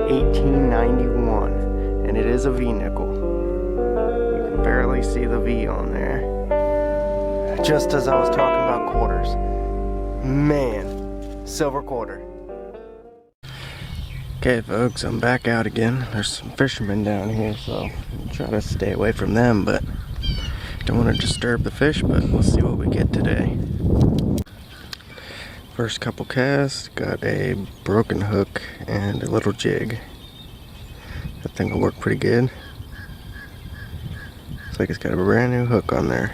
1891, and it is a V-nickel. You can barely see the V on there. Just as I was talking about quarters. Man, silver quarter. Okay folks, I'm back out again. There's some fishermen down here, so I'm trying to stay away from them, but don't want to disturb the fish, but we'll see what we get today. First couple casts, got a broken hook and a little jig. That thing will work pretty good. Looks like it's got a brand new hook on there.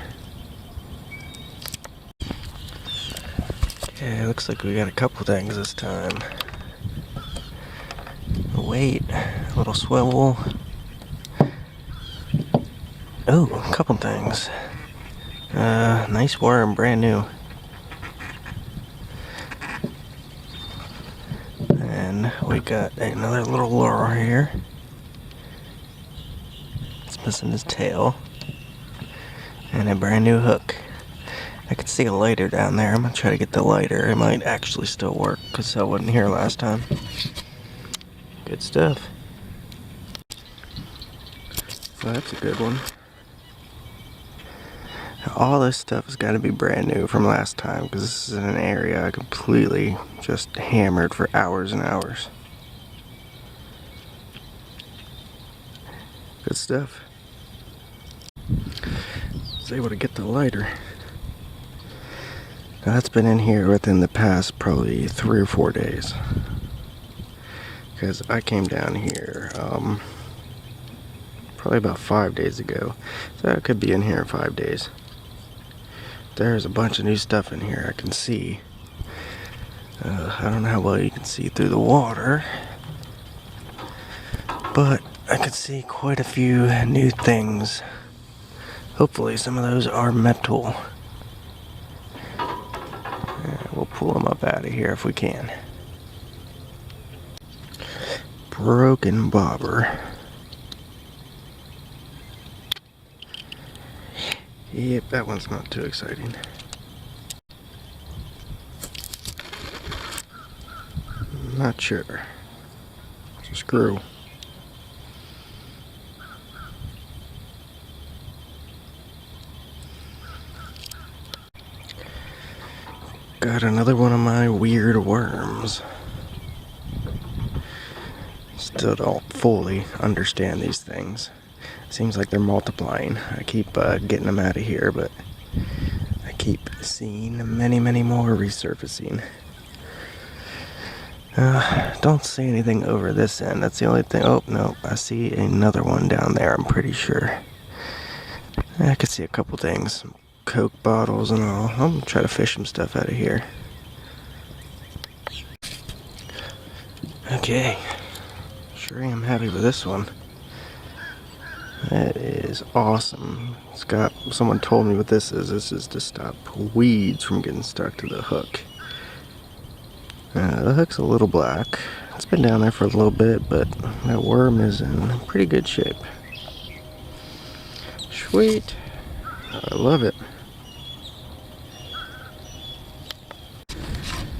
Okay, looks like we got a couple things this time. Weight, a little swivel. Oh, a couple things. Nice worm, brand new. And we got another little lure here. It's missing his tail. And a brand new hook. I can see a lighter down there. I'm gonna try to get the lighter. It might actually still work because I wasn't here last time. Good stuff. So that's a good one. All this stuff has got to be brand new from last time because this is in an area I completely just hammered for hours and hours. Good stuff. Was able to get the lighter. Now that's been in here within the past probably 3 or 4 days. Because I came down here probably about 5 days ago. So it could be in here in 5 days. There's a bunch of new stuff in here I can see. I don't know how well you can see through the water, but I can see quite a few new things. Hopefully some of those are metal. We'll pull them up out of here if we can. Broken bobber. Yep, that one's not too exciting. Not sure. It's a screw. Got another one of my weird worms. Still don't fully understand these things. Seems like they're multiplying. I keep getting them out of here, but I keep seeing many more resurfacing. Don't see anything over this end. That's the only thing. Oh, no. I see another one down there, I'm pretty sure. I could see a couple things. Some Coke bottles and all. I'm going to try to fish some stuff out of here. Okay. Sure am happy with this one. That is awesome. It's got, someone told me what this is. This is to stop weeds from getting stuck to the hook. The hook's a little black. It's been down there for a little bit, but that worm is in pretty good shape. Sweet. I love it.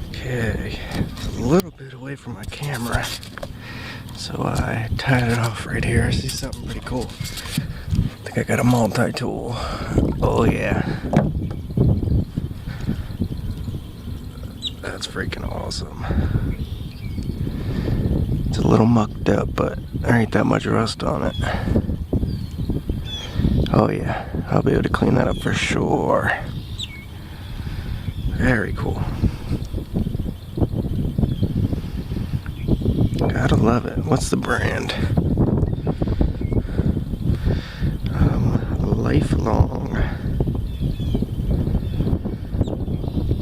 Okay, a little bit away from my camera. So I tied it off right here. I see something pretty cool. I think I got a multi-tool. Oh yeah. That's freaking awesome. It's a little mucked up, but there ain't that much rust on it. Oh yeah, I'll be able to clean that up for sure. Very cool. Gotta love it. What's the brand? Lifelong.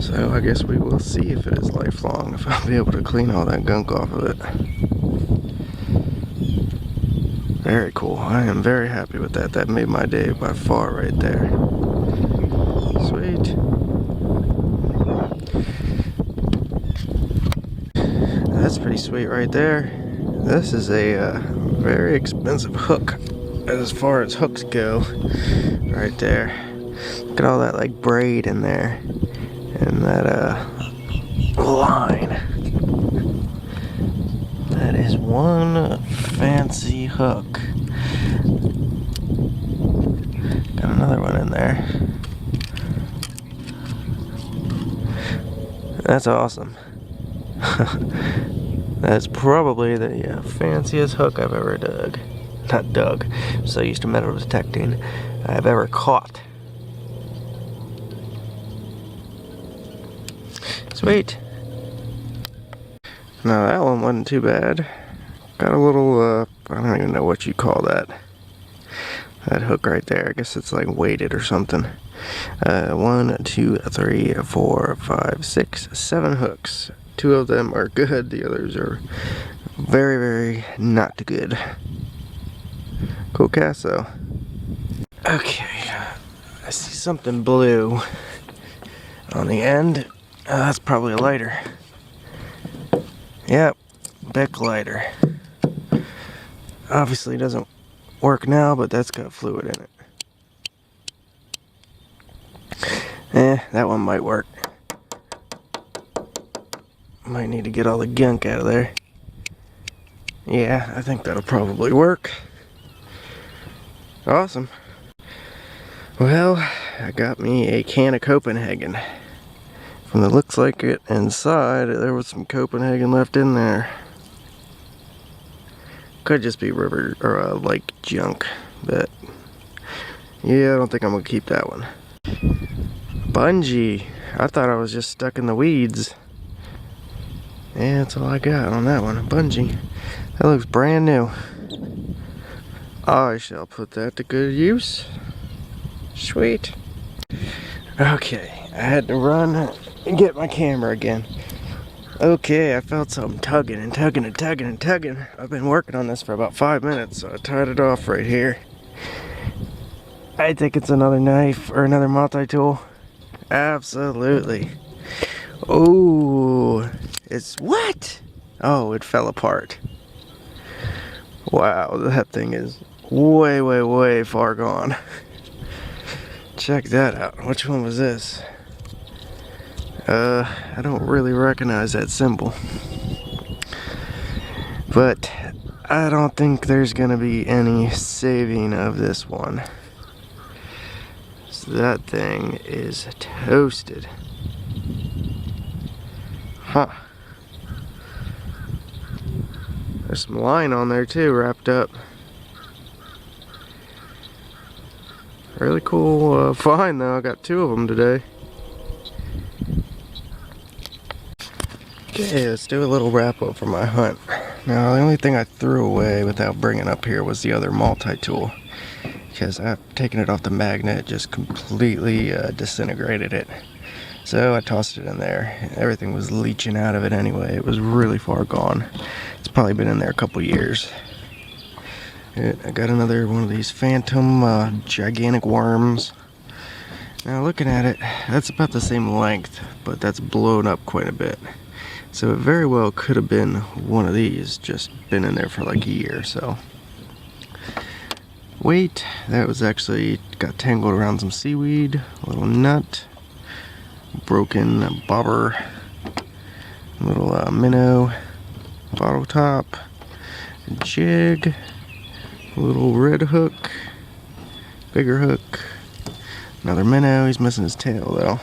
So I guess we will see if it is lifelong, if I'll be able to clean all that gunk off of it. Very cool. I am very happy with that. That made my day by far right there. Sweet. That's pretty sweet right there. This is a very expensive hook as far as hooks go. Right there. Look at all that like braid in there. And that line. That is one fancy hook. Got another one in there. That's awesome. That's probably the fanciest hook I've ever dug. Not dug. I'm so used to metal detecting. I've ever caught. Sweet. Now that one wasn't too bad. Got a little, I don't even know what you call that. That hook right there. I guess it's like weighted or something. 1, 2, 3, 4, 5, 6, 7 hooks. 2 of them are good. The others are very, very not good. Cool cast though. Okay, I see something blue on the end. That's probably a lighter. Yep, Bic lighter. Obviously doesn't work now, but that's got fluid in it. That one might work. Might need to get all the gunk out of there. Yeah, I think that'll probably work. Awesome. Well, I got me a can of Copenhagen. From the looks like it inside, there was some Copenhagen left in there. Could just be river or lake junk, but yeah, I don't think I'm gonna keep that one. Bungee. I thought I was just stuck in the weeds. Yeah, that's all I got on that one. A bungee. That looks brand new. I shall put that to good use. Sweet. Okay, I had to run and get my camera again. Okay, I felt something tugging and tugging and tugging and tugging. I've been working on this for about 5 minutes, so I tied it off right here. I think it's another knife or another multi-tool. Absolutely. Oh, it's what? Oh, it fell apart. Wow, that thing is way, way, way far gone. Check that out. Which one was this? I don't really recognize that symbol. But I don't think there's gonna be any saving of this one. So that thing is toasted. Huh. There's some line on there too, wrapped up. Really cool find though. I got 2 of them today. Okay, let's do a little wrap up for my hunt. Now, the only thing I threw away without bringing up here was the other multi-tool, because I've taken it off the magnet, it just completely disintegrated it. So I tossed it in there. Everything was leaching out of it anyway. It was really far gone. It's probably been in there a couple years. I got another one of these phantom gigantic worms. Now looking at it, that's about the same length, but that's blown up quite a bit. So it very well could have been one of these, just been in there for like a year or so. Wait, that was actually got tangled around some seaweed, a little nut, broken bobber, a little minnow, bottle top, a jig, a little red hook, bigger hook, another minnow. He's missing his tail though.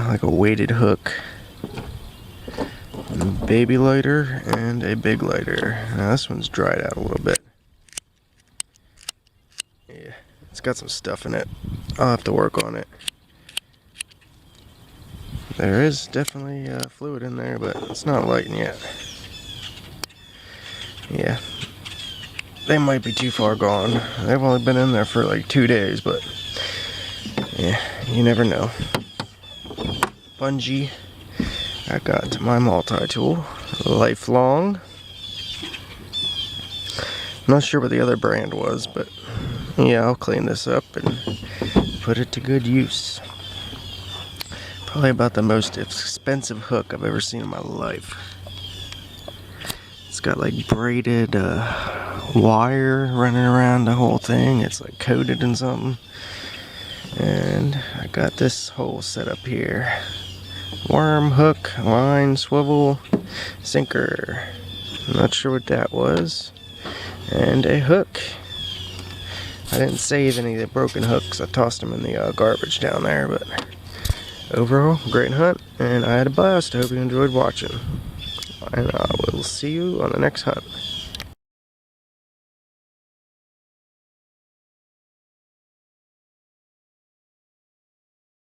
Like a weighted hook. A baby lighter and a big lighter. Now this one's dried out a little bit. Yeah, it's got some stuff in it. I'll have to work on it. There is definitely fluid in there, but it's not lighting yet. Yeah, they might be too far gone. They've only been in there for like 2 days, but yeah, you never know. Bungee. I got my multi-tool, Lifelong. Not sure what the other brand was, but yeah, I'll clean this up and put it to good use. Probably about the most expensive hook I've ever seen in my life. It's got like braided wire running around the whole thing. It's like coated in something. And I got this whole setup here. Worm, hook, line, swivel, sinker. Not sure what that was. And a hook. I didn't save any of the broken hooks. I tossed them in the garbage down there, but overall, great hunt, and I had a blast. I hope you enjoyed watching. And I will see you on the next hunt.